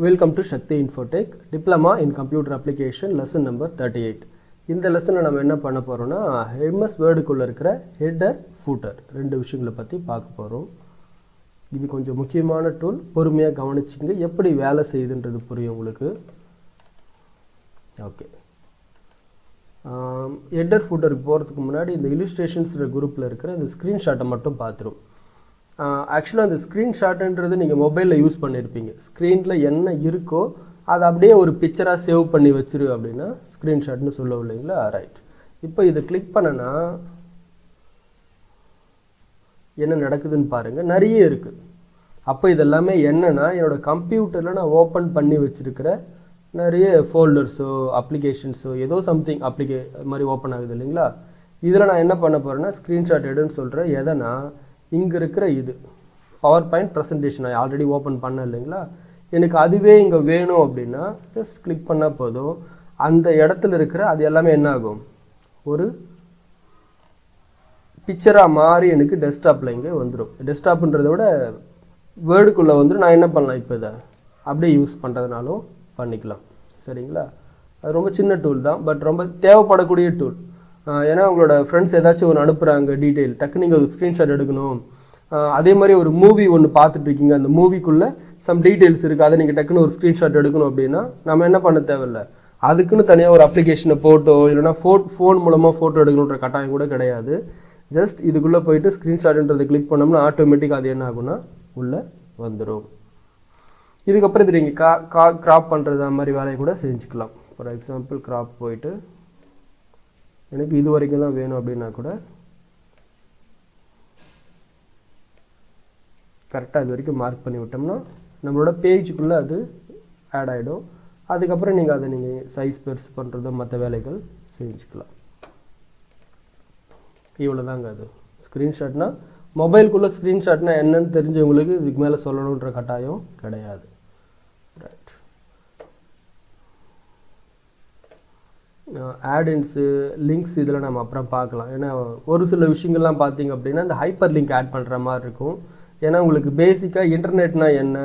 Welcome to Shakti Infotech Diploma in Computer Application lesson number 38. இந்த லெசனில் நம்ம என்ன பண்ண போகிறோம்னா MS வேர்டுக்குள்ளே இருக்கிற ஹெட்டர் ஃபூட்டர் ரெண்டு விஷயங்களை பற்றி பார்க்க போகிறோம். இது கொஞ்சம் முக்கியமான டூல், பொறுமையாக கவனிச்சிங்க, எப்படி வேலை செய்யுதுன்றது புரியும் உங்களுக்கு. ஓகே, ஹெட்டர் ஃபூட்டருக்கு போகிறதுக்கு முன்னாடி இந்த இல்லுஸ்ட்ரேஷன்ஸ் குரூப்பில் இருக்கிற இந்த ஸ்க்ரீன்ஷாட்டை மட்டும் பார்த்துரும். ஆக்சுவலாக அந்த ஸ்க்ரீன்ஷாட்டுன்றது நீங்கள் மொபைலில் யூஸ் பண்ணியிருப்பீங்க. ஸ்க்ரீனில் என்ன இருக்கோ அதை அப்படியே ஒரு பிக்சராக சேவ் பண்ணி வச்சிரு அப்படின்னா ஸ்க்ரீன்ஷாட்னு சொல்லுவோம் இல்லைங்களா. ரைட், இப்போ இதை கிளிக் பண்ணனா என்ன நடக்குதுன்னு பாருங்கள். நிறைய இருக்குது. அப்போ இதெல்லாமே என்னென்னா என்னோடய கம்ப்யூட்டரில் நான் ஓப்பன் பண்ணி வச்சுருக்கிற நிறைய ஃபோல்டர்ஸோ அப்ளிகேஷன்ஸோ ஏதோ சம்திங் மாதிரி ஓப்பன் ஆகுது இல்லைங்களா. இதில் நான் என்ன பண்ண போகிறேன்னா ஸ்க்ரீன்ஷாட் எடுன்னு சொல்கிறேன். எதனா இங்கே இருக்கிற இது பவர் பாயிண்ட் ப்ரெசன்டேஷன் நான் ஆல்ரெடி ஓப்பன் பண்ண இல்லைங்களா. எனக்கு அதுவே இங்கே வேணும் அப்படின்னா ஜஸ்ட் கிளிக் பண்ணால் போதும். அந்த இடத்துல இருக்கிற அது எல்லாமே என்ன ஆகும், ஒரு பிக்சராக மாறி எனக்கு டெஸ்க்டாப்பில் இங்கே வந்துடும். டெஸ்க்டாப்புன்றதை விட வேர்டுக்குள்ளே வந்துடும். நான் என்ன பண்ணலாம், இப்போ இதை அப்படியே யூஸ் பண்ணுறதுனாலும் பண்ணிக்கலாம். சரிங்களா, அது ரொம்ப சின்ன டூல் தான், பட் ரொம்ப தேவைப்படக்கூடிய டூல். ஏன்னா உங்களோட ஃப்ரெண்ட்ஸ் ஏதாச்சும் ஒன்று அனுப்புகிறாங்க டீட்டெயில், டக்கு நீங்கள் ஒரு ஸ்க்ரீன்ஷாட் எடுக்கணும். அதே மாதிரி ஒரு மூவி ஒன்று பார்த்துட்ருக்கீங்க, அந்த மூவிக்குள்ளே சம் டீட்டெயில்ஸ் இருக்குது, அதை நீங்கள் டக்குன்னு ஒரு ஸ்க்ரீன்ஷாட் எடுக்கணும் அப்படின்னா நம்ம என்ன பண்ண தேவையில்லை, அதுக்குன்னு தனியாக ஒரு அப்ளிகேஷனை போட்டோ இல்லைனா ஃபோன் மூலமாக ஃபோட்டோ எடுக்கணுன்ற கட்டாயம் கூட கிடையாது. ஜஸ்ட் இதுக்குள்ளே போயிட்டு ஸ்க்ரீன்ஷாட்ன்றதை கிளிக் பண்ணோம்னா ஆட்டோமேட்டிக்காக அது என்ன ஆகும்னா உள்ளே வந்துடும். இதுக்கப்புறம் இது நீங்கள் கிராப் பண்ணுறது அந்த மாதிரி வேலையை கூட செஞ்சுக்கலாம். ஃபார் எக்ஸாம்பிள் கிராப் போயிட்டு எனக்கு இது வரைக்கும் தான் வேணும் அப்படின்னா கூட கரெக்டாக இது வரைக்கும் மார்க் பண்ணி விட்டோம்னா நம்மளோட பேஜுக்குள்ளே அது ஆட் ஆகிடும். அதுக்கப்புறம் நீங்கள் அதை நீங்கள் சைஸ் பெருசு பண்ணுறதோ மற்ற வேலைகள் செஞ்சுக்கலாம். இவ்வளோ தாங்க அது ஸ்க்ரீன்ஷாட்னா. மொபைலுக்குள்ளே ஸ்க்ரீன்ஷாட்னா என்னன்னு தெரிஞ்சவங்களுக்கு இதுக்கு மேலே சொல்லணுன்ற கட்டாயம் கிடையாது. ரைட், ஆடின்ஸு லிங்க்ஸ் இதில் நம்ம அப்புறம் பார்க்கலாம். ஏன்னா ஒரு சில விஷயங்கள்லாம் பார்த்தீங்க அப்படின்னா இந்த ஹைப்பர் லிங்க் ஆட் பண்ணுற மாதிரி இருக்கும். ஏன்னா உங்களுக்கு பேசிக்காக இன்டர்நெட்னா என்ன,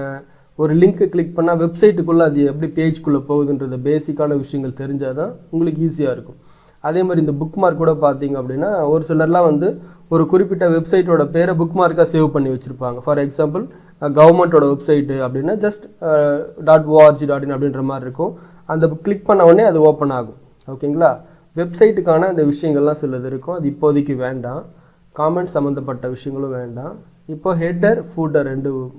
ஒரு லிங்க்கை கிளிக் பண்ணால் வெப்சைட்டுக்குள்ளே அது எப்படி பேஜ்குள்ளே போகுதுன்றது பேசிக்கான விஷயங்கள் தெரிஞ்சால் தான் உங்களுக்கு ஈஸியாக இருக்கும். அதே மாதிரி இந்த புக் மார்க் கூட பார்த்தீங்க அப்படின்னா ஒரு சிலர்லாம் வந்து ஒரு குறிப்பிட்ட வெப்சைட்டோட பேரை புக் மார்க்காக சேவ் பண்ணி வச்சுருப்பாங்க. ஃபார் எக்ஸாம்பிள் கவர்மெண்ட்டோட வெப்சைட்டு அப்படின்னா ஜஸ்ட் .org.in அப்படின்ற மாதிரி இருக்கும். அந்த கிளிக் பண்ண உடனே அது ஓப்பன் ஆகும். ஓகேங்களா, வெப்சைட்டுக்கான அந்த விஷயங்கள்லாம் சிலது இருக்கும், அது இப்போதைக்கு வேண்டாம். காமெண்ட் சம்மந்தப்பட்ட விஷயங்களும் வேண்டாம். இப்போ ஹெட்டர் ஃபூட்டர்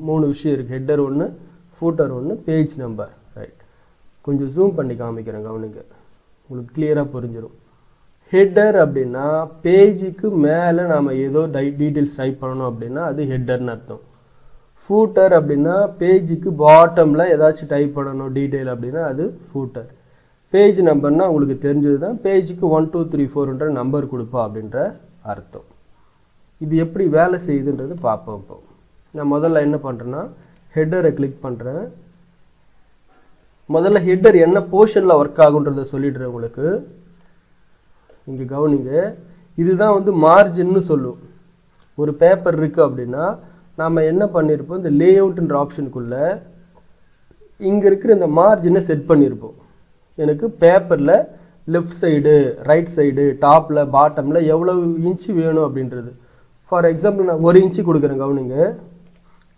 மூணு விஷயம் இருக்குது. ஹெட்டர் ஒன்று, ஃபூட்டர் ஒன்று, பேஜ் நம்பர். ரைட், கொஞ்சம் ஜூம் பண்ணி காமிக்கிறேன், கவனிங்க, உங்களுக்கு கிளியராக புரிஞ்சிடும். ஹெட்டர் அப்படின்னா பேஜுக்கு மேலே நாம் ஏதோ டீட்டெயில்ஸ் டைப் பண்ணணும் அப்படின்னா அது ஹெட்டர்னு அர்த்தம். ஃபூட்டர் அப்படின்னா பேஜுக்கு பாட்டமில் ஏதாச்சும் டைப் பண்ணணும் டீட்டெயில் அப்படின்னா அது ஃபூட்டர். பேஜ் நம்பர்னால் உங்களுக்கு தெரிஞ்சது தான், பேஜுக்கு 1 2 3 4ன்ற நம்பர் கொடுப்பா அப்படின்ற அர்த்தம். இது எப்படி வேலை செய்யுதுன்றது பார்ப்போம். இப்போ நான் முதல்ல என்ன பண்ணுறேன்னா ஹெட்டரை கிளிக் பண்ணுறேன். முதல்ல ஹெட்டர் என்ன போர்ஷனில் ஒர்க் ஆகுன்றதை சொல்லிடுறேன் உங்களுக்கு. இங்கே கவனிங்க, இதுதான் வந்து மார்ஜின்னு சொல்லுவோம். ஒரு பேப்பர் இருக்குது அப்படின்னா நாம் என்ன பண்ணியிருப்போம், இந்த லே அவுட்ன்ற ஆப்ஷனுக்குள்ளே இங்கே இருக்கிற இந்த மார்ஜினை செட் பண்ணியிருப்போம். எனக்கு பேப்பரில் லெஃப்ட் சைடு ரைட் சைடு டாப்பில் பாட்டமில் எவ்வளோ இன்ச்சு வேணும் அப்படின்றது. ஃபார் எக்ஸாம்பிள் நான் 1 இன்ச்சு கொடுக்குறேன், கவனிங்க,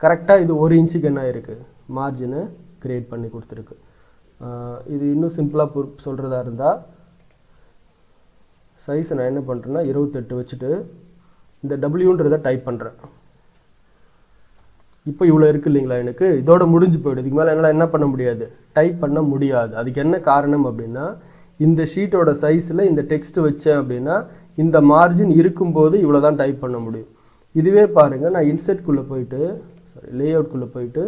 கரெக்டாக இது 1 இன்ச்சுக்கு என்ன இருக்குது மார்ஜினை க்ரியேட் பண்ணி கொடுத்துருக்கு. இது இன்னும் சிம்பிளாக சொல்கிறதா இருந்தால் சைஸை நான் என்ன பண்ணுறேன்னா 28 வச்சுட்டு இந்த டபிள்யூன்றதை டைப் பண்ணுறேன். இப்போ இவ்வளோ இருக்குது இல்லைங்களா, எனக்கு இதோட முடிஞ்சு போய்டும். இதுக்கு மேலே என்னால் என்ன பண்ண முடியாது, டைப் பண்ண முடியாது. அதுக்கு என்ன காரணம் அப்படின்னா இந்த ஷீட்டோட சைஸில் இந்த டெக்ஸ்ட் வச்சேன் அப்படின்னா இந்த மார்ஜின் இருக்கும்போது இவ்வளோ தான் டைப் பண்ண முடியும். இதுவே பாருங்கள், நான் இன்செர்ட்குள்ளே போயிட்டு லே அவுட்குள்ளே போயிட்டு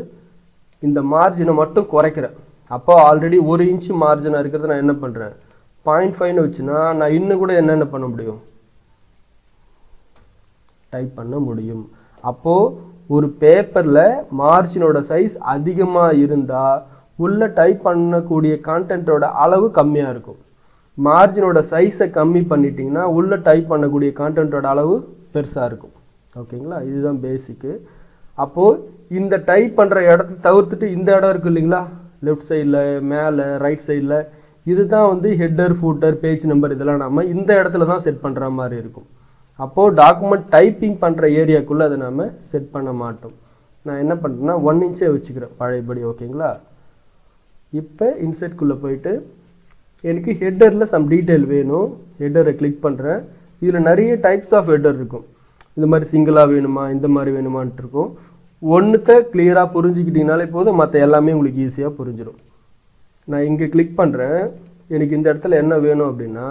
இந்த மார்ஜினை மட்டும் குறைக்கிறேன். அப்போ ஆல்ரெடி 1 இன்ச்சு மார்ஜினாக இருக்கிறத நான் என்ன பண்ணுறேன் 0.5ன்னு வச்சுன்னா நான் இன்னும் கூட என்னென்ன பண்ண முடியும், டைப் பண்ண முடியும். அப்போது ஒரு பேப்பரில் மார்ஜினோட சைஸ் அதிகமாக இருந்தால் உள்ள டைப் பண்ணக்கூடிய கான்டென்ட்டோட அளவு கம்மியாக இருக்கும். மார்ஜினோட சைஸை கம்மி பண்ணிட்டீங்கன்னா உள்ள டைப் பண்ணக்கூடிய கான்டென்ட்டோட அளவு பெருசாக இருக்கும். ஓகேங்களா, இதுதான் பேசிக்கு. அப்போது இந்த டைப் பண்ணுற இடத்த தவிர்த்துட்டு இந்த இடம் இருக்குது இல்லைங்களா, லெஃப்ட் சைடில், மேலே, ரைட் சைடில். இதுதான் வந்து ஹெட்டர், ஃபூட்டர், பேஜ் நம்பர் இதெல்லாம் நம்ம இந்த இடத்துல தான் செட் பண்ணுற மாதிரி இருக்கும். அப்போது டாக்குமெண்ட் டைப்பிங் பண்ணுற ஏரியாக்குள்ளே அதை நம்ம செட் பண்ண மாட்டோம். நான் என்ன பண்ணுறேன்னா 1 இன்ச்சே வச்சுக்கிறேன் பழையபடி. ஓகேங்களா? இப்போ இன்செர்ட்குள்ளே போயிட்டு எனக்கு ஹெட்டரில் சம் டீட்டெயில் வேணும். ஹெட்டரை கிளிக் பண்ணுறேன். இதில் நிறைய டைப்ஸ் ஆஃப் ஹெட்டர் இருக்கும். இந்த மாதிரி சிங்கிளாக வேணுமா, இந்த மாதிரி வேணுமான்ட்டு இருக்கும். ஒன்றுத்தை கிளியராக புரிஞ்சுக்கிட்டிங்கனாலே போதும், மற்ற எல்லாமே உங்களுக்கு ஈஸியாக புரிஞ்சிடும். நான் இங்கே கிளிக் பண்ணுறேன். எனக்கு இந்த இடத்துல என்ன வேணும் அப்படின்னா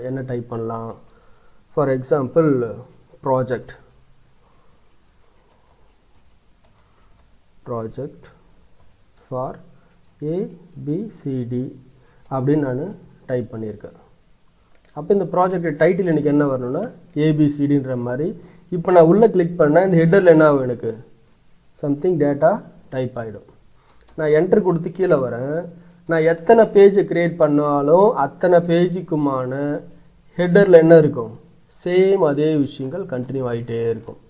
என்ன டைப் பண்ணலாம். For example project for ABCD அப்படின்னு நான் டைப் பண்ணியிருக்கேன். அப்போ இந்த ப்ராஜெக்ட் டைட்டில் எனக்கு என்ன வரணும்னா ABCDன்ற மாதிரி. இப்போ நான் உள்ளே கிளிக் பண்ணால் இந்த ஹெட்டரில் என்ன ஆகும், எனக்கு சம்திங் டேட்டா டைப் ஆகிடும். நான் என்டர் கொடுத்து கீழே வரேன். நான் எத்தனை பேஜை க்ரியேட் பண்ணாலும் அத்தனை பேஜுக்குமான ஹெட்டரில் என்ன இருக்கும், சேம் அதே விஷயங்கள் கண்டினியூ ஆகிட்டே இருக்கும்.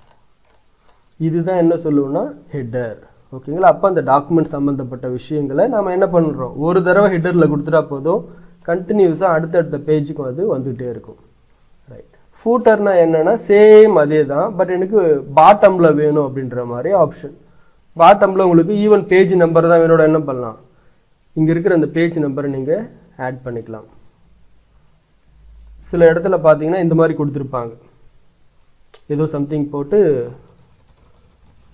இதுதான் என்ன சொல்லுவோம்னா ஹெட்டர். ஓகேங்களா? அப்போ அந்த டாக்குமெண்ட் சம்மந்தப்பட்ட விஷயங்களை நாம் என்ன பண்ணுறோம், ஒரு தடவை ஹெட்டரில் கொடுத்துட்டா போதும், கண்டினியூஸாக அடுத்தடுத்த பேஜுக்கும் அது வந்துகிட்டே இருக்கும். ரைட். ஃபூட்டர்னா என்னென்னா சேம் அதே தான், பட் எனக்கு பாட்டமில் வேணும் அப்படின்ற மாதிரி ஆப்ஷன். பாட்டமில் உங்களுக்கு ஈவன் பேஜ் நம்பர் தான் வேணோட என்ன பண்ணலாம், இங்கே இருக்கிற அந்த பேஜ் நம்பரை நீங்கள் ஆட் பண்ணிக்கலாம். சில இடத்துல பார்த்தீங்கன்னா இந்த மாதிரி கொடுத்துருப்பாங்க, ஏதோ சம்திங் போட்டு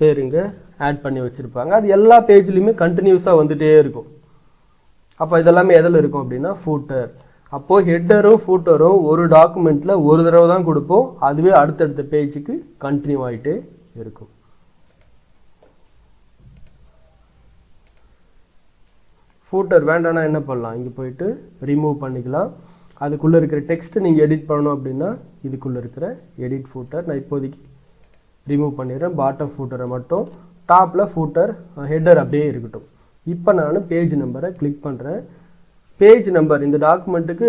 பேருங்க ஆட் பண்ணி வச்சுருப்பாங்க. அது எல்லா பேஜ்லேயுமே கண்டினியூஸாக வந்துகிட்டே இருக்கும். அப்போ இதெல்லாமே எதில் இருக்கும் அப்படின்னா ஃபூட்டர். அப்போது ஹெட்டரும் ஃபூட்டரும் ஒரு டாக்குமெண்ட்டில் ஒரு தடவை தான் கொடுப்போம், அதுவே அடுத்தடுத்த பேஜுக்கு கண்டினியூ ஆகிட்டே இருக்கும். ஃபூட்டர் வேண்டாம்னா என்ன பண்ணலாம், இங்கே போயிட்டு ரிமூவ் பண்ணிக்கலாம். அதுக்குள்ளே இருக்கிற டெக்ஸ்ட்டு நீங்கள் எடிட் பண்ணணும் அப்படின்னா இதுக்குள்ளே இருக்கிற எடிட் ஃபூட்டர் நான் இப்போதைக்கு ரிமூவ் பண்ணிடுறேன். பாட்டம் ஃபூட்டரை மட்டும், டாப்பில் ஃபூட்டர் ஹெட்டர் அப்படியே இருக்கட்டும். இப்போ நான் பேஜ் நம்பரை கிளிக் பண்ணுறேன். பேஜ் நம்பர் இந்த டாக்குமெண்ட்டுக்கு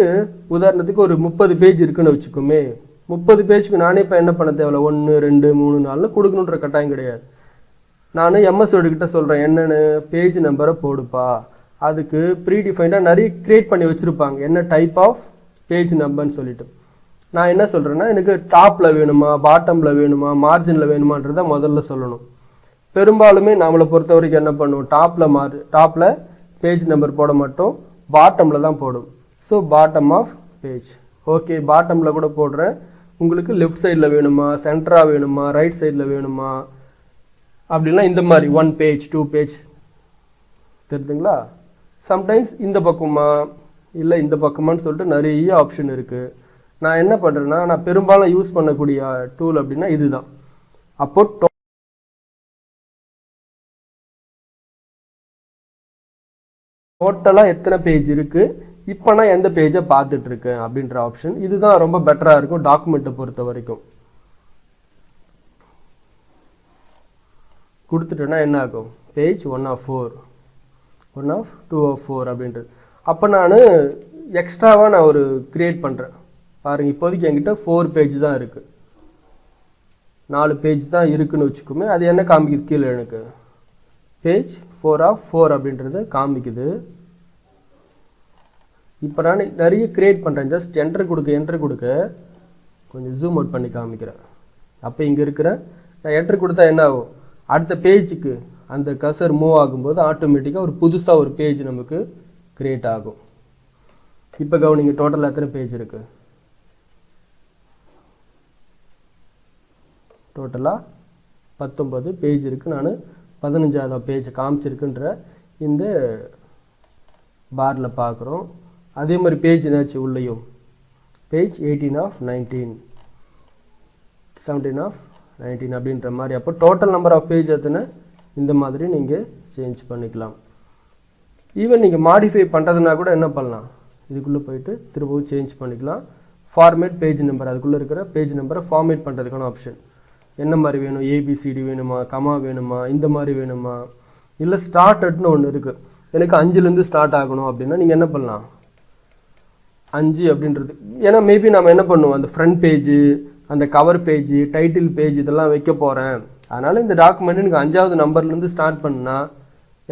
உதாரணத்துக்கு ஒரு 30 பேஜ் இருக்குன்னு வச்சுக்கோமே. 30 பேஜுக்கு நானே இப்போ என்ன பண்ண தேவையில்ல, 1 2 3 4 கொடுக்கணுன்ற கட்டாயம் கிடையாது. நான் MS Word கிட்ட சொல்கிறேன், என்னென்னு பேஜ் நம்பரை போடுப்பா. அதுக்கு ப்ரீடிஃபைண்டாக நிறைய க்ரியேட் பண்ணி வச்சுருப்பாங்க, என்ன டைப் ஆஃப் பேஜ் நம்பர்னு சொல்லிட்டு. நான் என்ன சொல்கிறேன்னா, எனக்கு டாப்பில் வேணுமா, பாட்டமில் வேணுமா, மார்ஜினில் வேணுமான்றதை முதல்ல சொல்லணும். பெரும்பாலுமே நம்மளை பொறுத்த வரைக்கும் என்ன பண்ணுவோம், டாப்பில் பேஜ் நம்பர் போட மாட்டோம், பாட்டமில் தான் போடும். So bottom of page. Okay, பாட்டமில் கூட போடுறேன். உங்களுக்கு லெஃப்ட் சைடில் வேணுமா, சென்டராக வேணுமா, ரைட் சைடில் வேணுமா, அப்படின்னா இந்த மாதிரி 1 பேஜ் 2 பேஜ் தெரியுதுங்களா. சம்டைம்ஸ் இந்த பக்கமா இல்லை இந்த பக்கமான்னு சொல்லிட்டு நிறைய ஆப்ஷன் இருக்குது. நான் என்ன பண்ணுறேன்னா, நான் பெரும்பாலும் யூஸ் பண்ணக்கூடிய டூல் அப்படின்னா இதுதான். அப்போ டோட்டலாக எத்தனை பேஜ் இருக்குது, இப்போ நான் எந்த பேஜை பார்த்துட்ருக்கேன் அப்படின்ற ஆப்ஷன். இதுதான் ரொம்ப பெட்டராக இருக்கும் டாக்குமெண்ட்டை பொறுத்த வரைக்கும். கொடுத்துட்டேன்னா என்ன ஆகும், பேஜ் 1 of 4 1 of 2 of 4 அப்படின்றது. அப்போ நான் எக்ஸ்ட்ராவாக நான் ஒரு க்ரியேட் பண்ணுறேன் பாருங்கள். இப்போதைக்கு என்கிட்ட 4 பேஜ் தான் இருக்குது, 4 பேஜ் தான் இருக்குதுன்னு வச்சுக்கோமே. அது என்ன காமிக்குது, கீழே எனக்கு பேஜ் 4 of 4 அப்படின்றத காமிக்குது. இப்போ நான் நிறைய க்ரியேட் பண்ணுறேன். ஜஸ்ட் என்டர் கொடுக்க கொஞ்சம் ஜூம் அவுட் பண்ணி காமிக்கிறேன். அப்போ இங்கே இருக்கிறேன், நான் என்டர் கொடுத்தா என்ன ஆகும், அடுத்த பேஜுக்கு அந்த கர்சர் மூவ் ஆகும்போது ஆட்டோமேட்டிக்காக ஒரு புதுசாக ஒரு பேஜ் நமக்கு க்ரியேட் ஆகும். இப்போ கவனிங்க, டோட்டல் எத்தனை பேஜ் இருக்குது, டோட்டலாக 19 பேஜ் இருக்குது. நான் 15வது பேஜ் காமிச்சிருக்குன்ற இந்த பாரில் பார்க்குறோம். அதே மாதிரி பேஜ் என்னாச்சு உள்ளேயும், பேஜ் 18 of 19 17 of 19 அப்படின்ற மாதிரி. அப்போ டோட்டல் நம்பர் ஆஃப் பேஜ் எத்தனை, இந்த மாதிரி நீங்கள் சேஞ்ச் பண்ணிக்கலாம். ஈவன் நீங்கள் மாடிஃபை பண்ணுறதுனா கூட என்ன பண்ணலாம், இதுக்குள்ளே போயிட்டு திரும்பவும் சேஞ்ச் பண்ணிக்கலாம். ஃபார்மேட் பேஜ் நம்பர், அதுக்குள்ளே இருக்கிற பேஜ் நம்பரை ஃபார்மேட் பண்ணுறதுக்கான ஆப்ஷன். என்ன மாதிரி வேணும், ABCD வேணுமா, கமா வேணுமா, இந்த மாதிரி வேணுமா, இல்லை ஸ்டார்டட்னு ஒன்று இருக்குது, எனக்கு 5லேருந்து ஸ்டார்ட் ஆகணும் அப்படின்னா நீங்கள் என்ன பண்ணலாம், 5 அப்படின்றது. ஏன்னா மேபி நம்ம என்ன பண்ணுவோம், அந்த ஃப்ரண்ட் பேஜு, அந்த கவர் பேஜ், டைட்டில் பேஜ் இதெல்லாம் வைக்க போகிறேன், அதனால் இந்த டாக்குமெண்ட் எனக்கு 5வது நம்பர்லேருந்து ஸ்டார்ட் பண்ணால்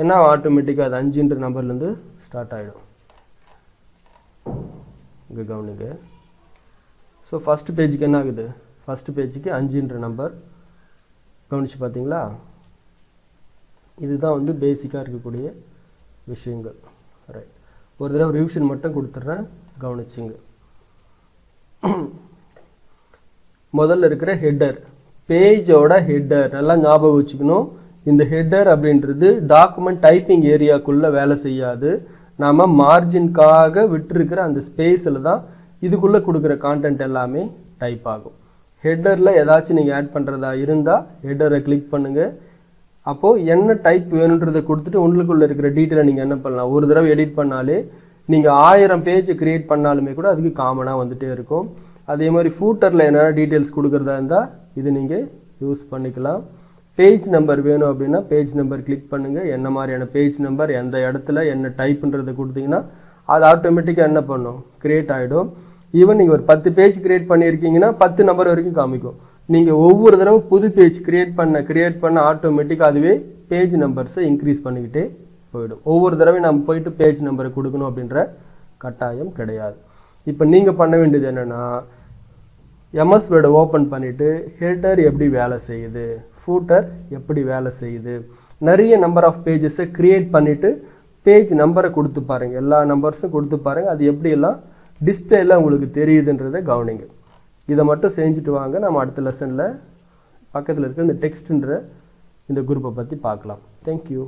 ஏன்னா ஆட்டோமேட்டிக்காக அது 5ன்ற நம்பர்லேருந்து ஸ்டார்ட் ஆகிடும். இங்கே கவனிங்க. ஸோ ஃபஸ்ட்டு பேஜுக்கு என்ன ஆகுது, ஃபஸ்ட்டு பேஜுக்கு 5ன்ற நம்பர் கவனித்து பார்த்தீங்களா? இதுதான் வந்து பேசிக்காக இருக்கக்கூடிய விஷயங்கள். ரைட், ஒரு தடவை ரிவிஷன் மட்டும் கொடுத்துட்றேன், கவனிச்சுங்க. முதல்ல இருக்கிற ஹெட்டர், பேஜோட ஹெட்டர் நல்லா ஞாபகம் வச்சுக்கணும். இந்த ஹெட்டர் அப்படின்றது டாக்குமெண்ட் டைப்பிங் ஏரியாக்குள்ளே வேலை செய்யாது. நாம் மார்ஜின்காக விட்டுருக்கிற அந்த ஸ்பேஸில் தான் இதுக்குள்ளே கொடுக்குற கான்டென்ட் எல்லாமே டைப் ஆகும். ஹெட்டரில் ஏதாச்சும் நீங்கள் ஆட் பண்ணுறதா இருந்தால் ஹெட்டரை கிளிக் பண்ணுங்கள். அப்போது என்ன டைப் வேணுன்றதை கொடுத்துட்டு உங்களுக்குள்ளே இருக்கிற டீட்டெயிலை நீங்கள் என்ன பண்ணலாம், ஒரு தடவை எடிட் பண்ணாலே நீங்கள் 1000 பேஜ் க்ரியேட் பண்ணாலுமே கூட அதுக்கு காமனாக வந்துகிட்டே இருக்கும். அதே மாதிரி ஃபூட்டரில் என்னென்ன டீட்டெயில்ஸ் கொடுக்குறதா இருந்தால் இது நீங்கள் யூஸ் பண்ணிக்கலாம். பேஜ் நம்பர் வேணும் அப்படின்னா பேஜ் நம்பர் கிளிக் பண்ணுங்கள். என்ன மாதிரியான பேஜ் நம்பர் எந்த இடத்துல என்ன டைப்புன்றதை கொடுத்தீங்கன்னா அது ஆட்டோமேட்டிக்காக என்ன பண்ணும், க்ரியேட் ஆகிடும். ஈவன் நீங்கள் ஒரு 10 பேஜ் க்ரியேட் பண்ணியிருக்கீங்கன்னா 10 நம்பர் வரைக்கும் காமிக்கும். நீங்கள் ஒவ்வொரு தடவை புது பேஜ் க்ரியேட் பண்ண ஆட்டோமேட்டிக்காக அதுவே பேஜ் நம்பர்ஸை இன்க்ரீஸ் பண்ணிக்கிட்டே போயிடும். ஒவ்வொரு தடவை நம்ம போயிட்டு பேஜ் நம்பரை கொடுக்கணும் அப்படின்ற கட்டாயம் கிடையாது. இப்போ நீங்கள் பண்ண வேண்டியது என்னென்னா, எம்எஸ் வேர்டை ஓப்பன் பண்ணிவிட்டு ஹெட்டர் எப்படி வேலை செய்யுது, ஃபூட்டர் எப்படி வேலை செய்யுது, நிறைய நம்பர் ஆஃப் பேஜஸை க்ரியேட் பண்ணிவிட்டு பேஜ் நம்பரை கொடுத்து பாருங்கள். எல்லா நம்பர்ஸும் கொடுத்து பாருங்கள், அது எப்படியெல்லாம் டிஸ்பிளேயில் உங்களுக்கு தெரியுதுன்றதை கவனிங்க. இதை மட்டும் செஞ்சுட்டு வாங்க. நம்ம அடுத்த லெசனில் பக்கத்தில் இருக்கிற இந்த டெக்ஸ்ட்ன்ற இந்த குரூப்பை பற்றி பார்க்கலாம். தேங்க்யூ.